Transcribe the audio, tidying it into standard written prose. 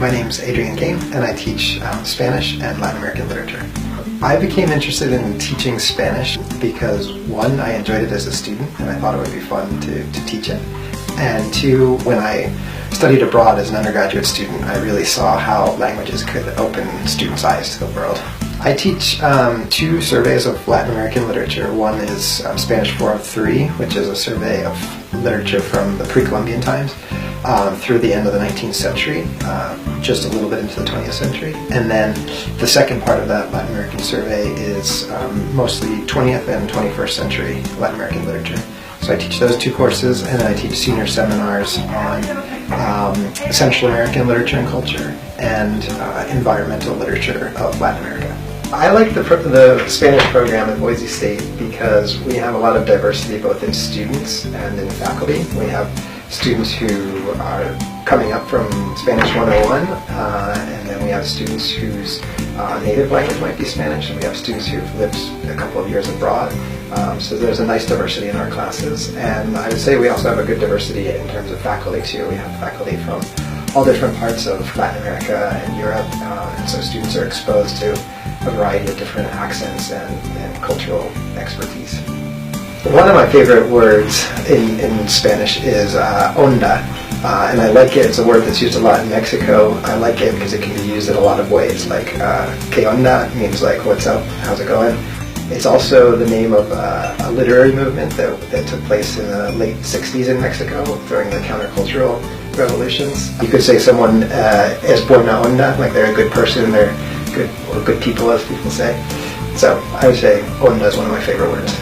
My name's Adrian Kane, and I teach Spanish and Latin American literature. I became interested in teaching Spanish because, one, I enjoyed it as a student, and I thought it would be fun to teach it. And two, when I studied abroad as an undergraduate student, I really saw how languages could open students' eyes to the world. I teach two surveys of Latin American literature. One is Spanish 403, which is a survey of literature from the pre-Columbian times through the end of the 19th century, just a little bit into the 20th century. And then the second part of that Latin American survey is mostly 20th and 21st century Latin American literature. So I teach those two courses, and then I teach senior seminars on Central American literature and culture and environmental literature of Latin America. I like the Spanish program at Boise State because we have a lot of diversity both in students and in faculty. We have students who are coming up from Spanish 101, and then we have students whose native language might be Spanish, and we have students who've lived a couple of years abroad. So there's a nice diversity in our classes, and I would say we also have a good diversity in terms of faculty too. We have faculty from all different parts of Latin America and Europe, and so students are exposed to a variety of different accents and cultural expertise. One of my favorite words in Spanish is onda, and I like it. It's a word that's used a lot in Mexico. I like it because it can be used in a lot of ways, like que onda means like what's up, how's it going. It's also the name of a literary movement that took place in the late 60s in Mexico during the countercultural revolutions. You could say someone es buena onda, like they're a good person, they're good people, as people say. So I would say onda is one of my favorite words.